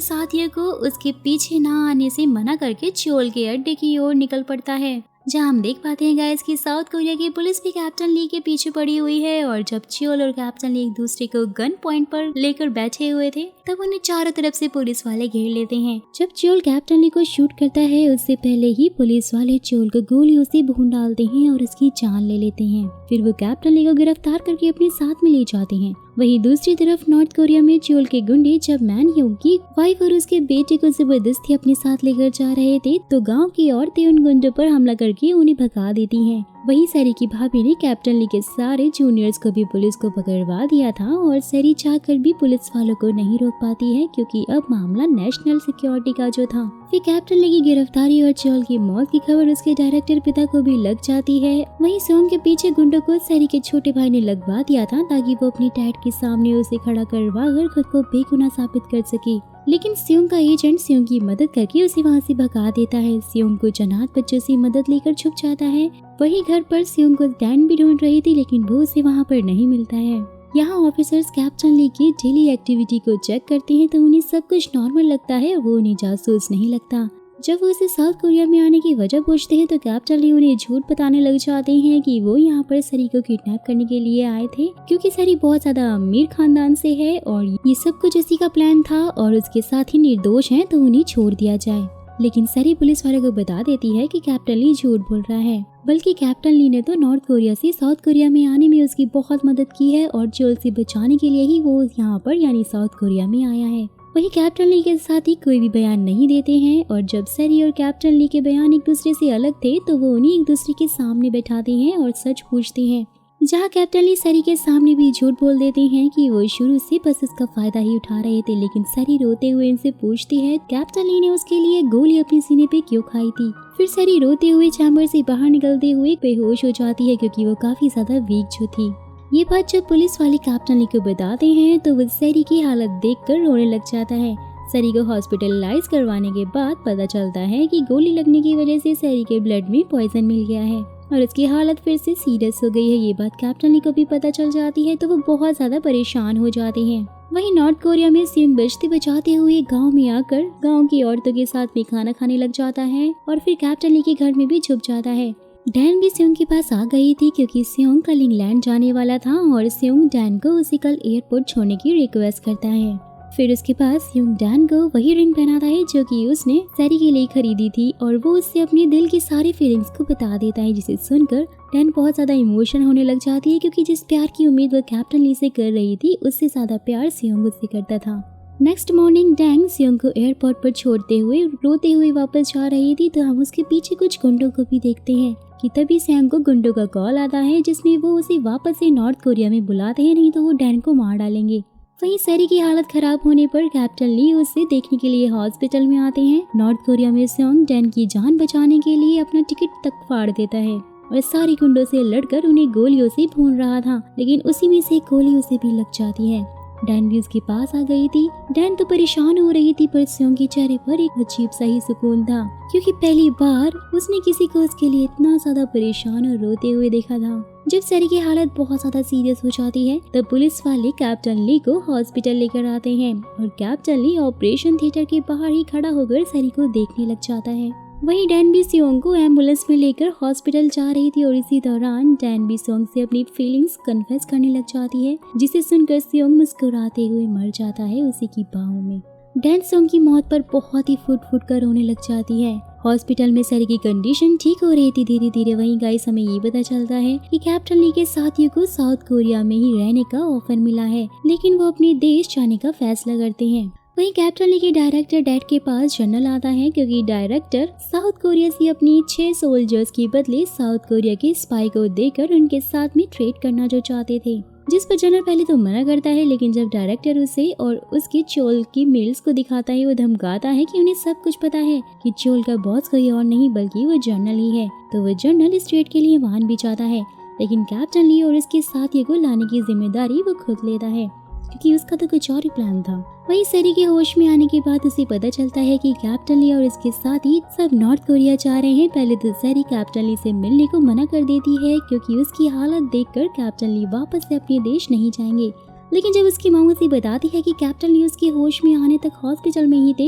साथियों को उसके पीछे ना आने से मना करके चोल के अड्डे की ओर निकल पड़ता है, जहां हम देख पाते हैं गाइस कि साउथ कोरिया की पुलिस भी कैप्टन ली के पीछे पड़ी हुई है। और जब चोल और कैप्टन ली एक दूसरे को गन पॉइंट पर लेकर बैठे हुए थे तब उन्हें चारों तरफ से पुलिस वाले घेर लेते हैं। जब चोल कैप्टन ली को शूट करता है उससे पहले ही पुलिस वाले चोल को गोलियों से भून डालते हैं और उसकी जान ले लेते हैं। फिर वो कैप्टन ली को गिरफ्तार करके अपने साथ में ले जाते हैं। वहीं दूसरी तरफ नॉर्थ कोरिया में चोल के गुंडे जब मैन ह्योंग की वाइफ और उसके बेटे को जबरदस्ती अपने साथ लेकर जा रहे थे तो गांव की औरतें उन गुंडों पर हमला करके उन्हें भगा देती हैं। वहीं सैरी की भाभी ने कैप्टन ली के सारे जूनियर्स को भी पुलिस को पकड़वा दिया था और सैरी चाहकर भी पुलिस वालों को नहीं रोक पाती है क्योंकि अब मामला नेशनल सिक्योरिटी का जो था। फिर कैप्टन ली की गिरफ्तारी और चोल की मौत की खबर उसके डायरेक्टर पिता को भी लग जाती है। वहीं सोंग के पीछे गुंडों को सैरी के छोटे भाई ने लगवा दिया था ताकि वो अपनी डैड के सामने उसे खड़ा करवा कर खुद को बेगुनाह साबित कर सके, लेकिन सियोंग का एजेंट सियोंग की मदद करके उसे वहां से भगा देता है। सियोंग कुछ अनाथ बच्चों से मदद लेकर छुप जाता है। वहीं घर पर सियोंग को डैन भी ढूंढ रही थी लेकिन वो उसे वहां पर नहीं मिलता है। यहाँ ऑफिसर्स कैप्टन ली की डेली एक्टिविटी को चेक करते हैं तो उन्हें सब कुछ नॉर्मल लगता है, वो उन्हें जासूस नहीं लगता। जब वो उसे साउथ कोरिया में आने की वजह पूछते हैं तो कैप्टन ली उन्हें झूठ बताने लग जाते हैं कि वो यहाँ पर सरी को किडनैप करने के लिए आए थे क्योंकि सरी बहुत ज्यादा अमीर खानदान से है और ये सब कुछ उसी का प्लान था और उसके साथ ही निर्दोष हैं तो उन्हें छोड़ दिया जाए। लेकिन सरी पुलिस वालों को बता देती है कि कैप्टन ली झूठ बोल रहा है, बल्कि कैप्टन ली ने तो नॉर्थ कोरिया से साउथ कोरिया में आने में उसकी बहुत मदद की है और चोल से बचाने के लिए ही वो यहाँ पर यानी साउथ कोरिया में आया है। वही कैप्टन ली के साथ ही कोई भी बयान नहीं देते हैं और जब सरी और कैप्टन ली के बयान एक दूसरे से अलग थे तो वो उन्हें एक दूसरे के सामने बैठाते हैं और सच पूछते हैं, जहाँ कैप्टन ली सरी के सामने भी झूठ बोल देते हैं कि वो शुरू से बस इसका फायदा ही उठा रहे थे। लेकिन सरी रोते हुए इनसे पूछती है कैप्टन ली ने उसके लिए गोली अपने सीने पे क्यों खाई थी। फिर सरी रोते हुए चैम्बर से बाहर निकलते हुए बेहोश हो जाती है क्योंकि वो काफी ज्यादा वीक जो थी। ये बात जब पुलिस वाले कैप्टन ली को बताते हैं तो वो सरी की हालत देखकर रोने लग जाता है। सरी को हॉस्पिटलाइज करवाने के बाद पता चलता है कि गोली लगने की वजह से सरी के ब्लड में पॉइजन मिल गया है और उसकी हालत फिर से सीरियस हो गई है। ये बात कैप्टन ली को भी पता चल जाती है तो वो बहुत ज्यादा परेशान हो जाते हैं। वहीं नॉर्थ कोरिया में सियोंग बजते बचाते हुए गांव में आकर गांव की औरतों के साथ में खाना खाने लग जाता है और फिर कैप्टन ली के घर में भी छुप जाता है। डैन भी सियोंग के पास आ गई थी क्योंकि सियोंग कल इंग्लैंड जाने वाला था और सियोंग डैन को उसे कल एयरपोर्ट छोड़ने की रिक्वेस्ट करता है। फिर उसके पास सियोंग डैन को वही रिंग पहनाता है जो कि उसने सैरी के लिए खरीदी थी और वो उससे अपने दिल की सारी फीलिंग्स को बता देता है, जिसे सुनकर डैन बहुत ज्यादा इमोशन होने लग जाती है क्योंकि जिस प्यार की उम्मीद वो कैप्टन ली से कर रही थी उससे ज्यादा प्यार सियोंग उससे करता था। नेक्स्ट मॉर्निंग डैंग सियोंग को एयरपोर्ट पर छोड़ते हुए रोते हुए वापस जा रही थी तो हम उसके पीछे कुछ गुंडों को भी देखते हैं कि तभी सियोंग को गुंडों का कॉल आता है जिसमें वो उसे वापस से नॉर्थ कोरिया में बुलाते हैं, नहीं तो वो डैन को मार डालेंगे। वहीं सैरी की हालत खराब होने पर कैप्टन ली उसे देखने के लिए हॉस्पिटल में आते हैं। नॉर्थ कोरिया में सियोंग डैन की जान बचाने के लिए अपना टिकट तक फाड़ देता है और सारे गुंडों से लड़कर उन्हें गोलियों से भून रहा था, लेकिन उसी में से गोली उसे भी लग जाती है। डैन भी उसके पास आ गई थी। डैन तो परेशान हो रही थी पर सियोंग के चेहरे पर एक अजीब सा ही सुकून था क्योंकि पहली बार उसने किसी को उसके लिए इतना ज्यादा परेशान और रोते हुए देखा था। जब सैरी की हालत बहुत ज्यादा सीरियस हो जाती है तब पुलिस वाले कैप्टन ली को हॉस्पिटल लेकर आते हैं और कैप्टन ली ऑपरेशन थिएटर के बाहर ही खड़ा होकर सैरी को देखने लग जाता है। वहीं डैन भी सियोंग को एम्बुलेंस में लेकर हॉस्पिटल जा रही थी और इसी दौरान डैन भी सियोंग से अपनी फीलिंग्स कन्फेस करने लग जाती है, जिसे सुनकर सियोंग मुस्कुराते हुए मर जाता है उसी की बाहों में। डैन सियोंग की मौत पर बहुत ही फुट फुट कर रोने लग जाती है। हॉस्पिटल में सैरी की कंडीशन ठीक हो रही थी धीरे धीरे। वहीं गाइस हमें ये पता चलता है कि कैप्टन ली के साथियों को साउथ कोरिया में ही रहने का ऑफर मिला है, लेकिन वो अपने देश जाने का फैसला करते हैं। वहीं कैप्टन ली के डायरेक्टर डैड के पास जर्नल आता है क्योंकि डायरेक्टर साउथ कोरिया से अपनी 6 सोल्जर्स के बदले साउथ कोरिया के स्पाई को देकर उनके साथ में ट्रेड करना जो चाहते थे, जिस पर जनरल पहले तो मना करता है, लेकिन जब डायरेक्टर उसे और उसके चोल की मेल्स को दिखाता है वो धमकाता है कि उन्हें सब कुछ पता है कि चोल का बॉस कोई और नहीं बल्कि वो जनरल ही है। तो वो जनरल इस ट्रेड के लिए मान भी जाता है, लेकिन कैप्टन ली और उसके साथियों को लाने की जिम्मेदारी वो खुद लेता है क्योंकि उसका तो कुछ और ही प्लान था। वहीं सैरी के होश में आने के बाद उसे पता चलता है कि कैप्टन ली और इसके साथी सब नॉर्थ कोरिया जा रहे हैं। पहले तो सैरी कैप्टन ली से मिलने को मना कर देती है क्योंकि उसकी हालत देखकर कैप्टन ली वापस से अपने देश नहीं जाएंगे, लेकिन जब उसकी माँ उसे बताती है कि कैप्टन ली उसके होश में आने तक हॉस्पिटल में ही थे,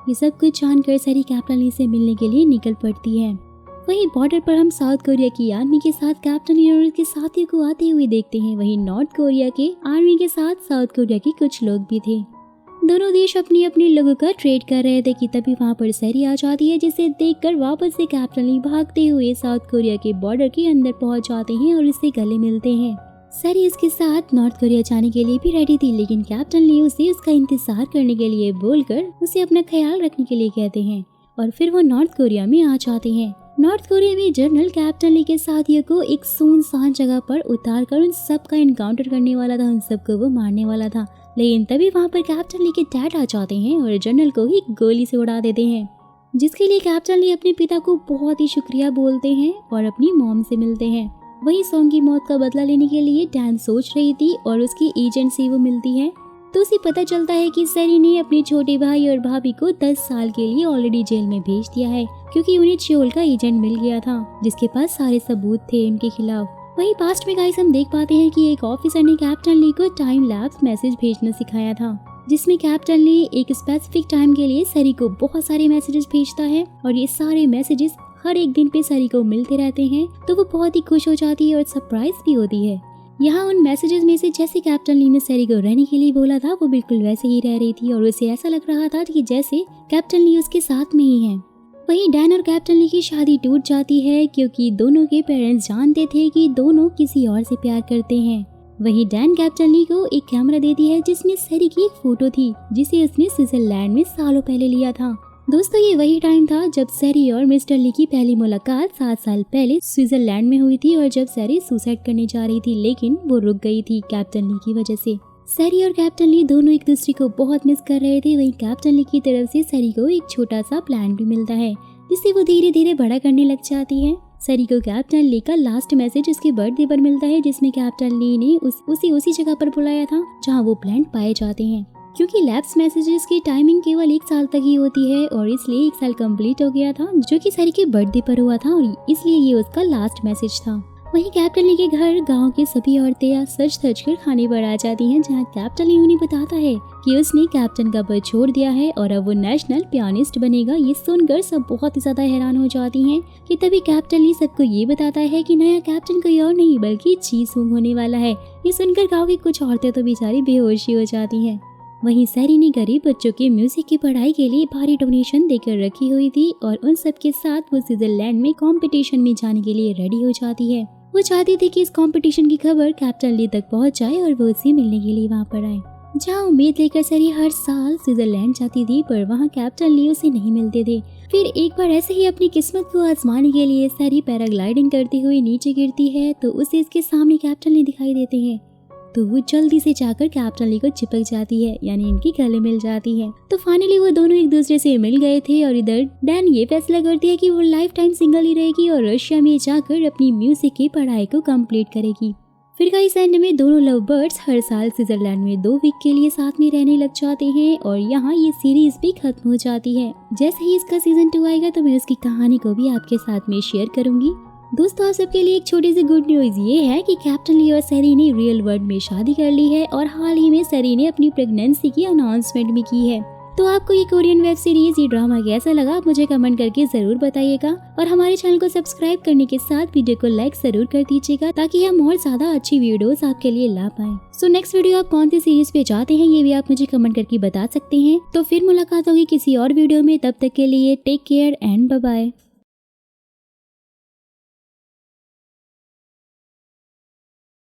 ये सब कुछ जानकर सैरी कैप्टन ली से मिलने के लिए निकल पड़ती है। वहीं बॉर्डर पर हम साउथ कोरिया की आर्मी के साथ कैप्टन ली और उसके साथियों को आते हुए देखते हैं। वहीं नॉर्थ कोरिया के आर्मी के साथ साउथ कोरिया के कुछ लोग भी थे। दोनों देश अपने अपने लोगों का ट्रेड कर रहे थे कि तभी वहाँ पर सैरी आ जाती है, जिसे देखकर वापस से कैप्टन ली भागते हुए साउथ कोरिया के बॉर्डर के अंदर पहुँच जाते हैं और उससे गले मिलते हैं। सैरी इसके साथ नॉर्थ कोरिया जाने के लिए भी रेडी थी, लेकिन कैप्टन ली उसे उसका इंतजार करने के लिए बोलकर उसे अपना ख्याल रखने के लिए कहते हैं और फिर वो नॉर्थ कोरिया में आ जाते हैं। नॉर्थ कोरिया में जनरल कैप्टन ली के साथियों को एक सुनसान जगह पर उतार कर उन सब का इनकाउंटर करने वाला था, उन सबको वो मारने वाला था। लेकिन तभी वहाँ पर कैप्टन ली के डैड आ जाते हैं और जनरल को ही गोली से उड़ा देते हैं, जिसके लिए कैप्टन ली अपने पिता को बहुत ही शुक्रिया बोलते हैं और अपनी मॉम से मिलते हैं। वहीं सॉन्ग की मौत का बदला लेने के लिए डैन सोच रही थी और उसकी एजेंट से वो मिलती है तो उसे पता चलता है कि सैरी ने अपने छोटे भाई और भाभी को 10 साल के लिए ऑलरेडी जेल में भेज दिया है, क्योंकि उन्हें चियोल का एजेंट मिल गया था जिसके पास सारे सबूत थे उनके खिलाफ। वहीं पास्ट में गाइस हम देख पाते हैं कि एक ऑफिसर ने कैप्टन ली को टाइम लैप्स मैसेज भेजना सिखाया था, जिसमें कैप्टन ली एक स्पेसिफिक टाइम के लिए सैरी को बहुत सारे मैसेजेस भेजता है और ये सारे मैसेजेस हर एक दिन पे सैरी को मिलते रहते हैं, तो वो बहुत ही खुश हो जाती है और सरप्राइज भी होती है। यहाँ उन मैसेजेस में से जैसे कैप्टन ली ने सैरी को रहने के लिए बोला था वो बिल्कुल वैसे ही रह रही थी और उसे ऐसा लग रहा था कि जैसे कैप्टन ली उसके साथ में ही है। वहीं डैन और कैप्टन ली की शादी टूट जाती है क्योंकि दोनों के पेरेंट्स जानते थे कि दोनों किसी और से प्यार करते हैं। वहीं डैन कैप्टन ली को एक कैमरा देती है जिसमें सैरी की एक फोटो थी जिसे उसने स्विट्जरलैंड में सालों पहले लिया था। दोस्तों ये वही टाइम था जब सैरी और मिस्टर ली की पहली मुलाकात 7 साल पहले स्विट्जरलैंड में हुई थी और जब सैरी सुसाइड करने जा रही थी, लेकिन वो रुक गई थी कैप्टन ली की वजह से। सैरी और कैप्टन ली दोनों एक दूसरे को बहुत मिस कर रहे थे। वहीं कैप्टन ली की तरफ से सैरी को एक छोटा सा प्लान भी मिलता है जिससे वो धीरे धीरे बड़ा करने लग जाती है। सैरी को कैप्टन ली का लास्ट मैसेज उसके बर्थडे पर मिलता है जिसमें कैप्टन ली ने उसी जगह पर बुलाया था जहाँ वो प्लांट पाए जाते हैं। क्योंकि लैब्स मैसेजेस की टाइमिंग केवल 1 साल तक ही होती है और इसलिए 1 साल कंप्लीट हो गया था जो कि सैरी के बर्थडे पर हुआ था और इसलिए ये उसका लास्ट मैसेज था। वहीं कैप्टन ली के घर गांव के सभी औरतें सच कर खाने पर आ जाती हैं, जहां कैप्टन ली उन्हें बताता है कि उसने कैप्टन का पद छोड़ दिया है और अब वो नेशनल पियानिस्ट बनेगा। ये सुनकर सब बहुत ही ज्यादा हैरान हो जाती हैं कि तभी कैप्टन ली सबको ये बताता है कि नया कैप्टन कोई और नहीं बल्कि जी सूंग होने वाला है। ये सुनकर गाँव की कुछ औरतें तो बेचारी बेहोशी हो जाती हैं। वहीं सैरी ने गरीब बच्चों के म्यूजिक की पढ़ाई के लिए भारी डोनेशन देकर रखी हुई थी और उन सब के साथ वो स्विट्जरलैंड में कंपटीशन में जाने के लिए रेडी हो जाती है। वो चाहती थी कि इस कंपटीशन की खबर कैप्टन ली तक पहुंच जाए और वो उसे मिलने के लिए वहां पर आए। जहां उम्मीद लेकर सैरी हर साल स्विट्जरलैंड जाती थी पर वहां कैप्टन ली उसे नहीं मिलते थे। फिर एक बार ऐसे ही अपनी किस्मत को आजमाने के लिए सैरी पैराग्लाइडिंग करते हुए नीचे गिरती है तो उसे इसके सामने कैप्टन ली दिखाई देते हैं, तो वो जल्दी से जाकर कैप्टन ली को चिपक जाती है, यानी इनकी गले मिल जाती है। तो फाइनली वो दोनों एक दूसरे से मिल गए थे और इधर डैन ये फैसला करती है कि वो लाइफ टाइम सिंगल ही रहेगी और रशिया में जाकर अपनी म्यूजिक की पढ़ाई को कंप्लीट करेगी। फिर गाइस एंड में दोनों लव बर्ड्स हर साल स्विट्जरलैंड में 2 वीक के लिए साथ में रहने लग जाते हैं और यहाँ ये सीरीज भी खत्म हो जाती है। जैसे ही इसका सीजन 2 आएगा तो मैं उसकी कहानी को भी आपके साथ में शेयर करूंगी। दोस्तों आप सबके लिए एक छोटी सी गुड न्यूज ये है कि कैप्टन ली और सैरी ने रियल वर्ल्ड में शादी कर ली है और हाल ही में सैरी ने अपनी प्रेगनेंसी की अनाउंसमेंट भी की है। तो आपको ये कोरियन वेब सीरीज ये ड्रामा कैसा लगा आप मुझे कमेंट करके जरूर बताइएगा और हमारे चैनल को सब्सक्राइब करने के साथ वीडियो को लाइक जरूर कर दीजिएगा ताकि हम और ज्यादा अच्छी वीडियोस आपके लिए ला पाएं। सो नेक्स्ट वीडियो आप कौन सी सीरीज पे चाहते हैं ये भी आप मुझे कमेंट करके बता सकते हैं। तो फिर मुलाकात होगी किसी और वीडियो में, तब तक के लिए take care and bye bye.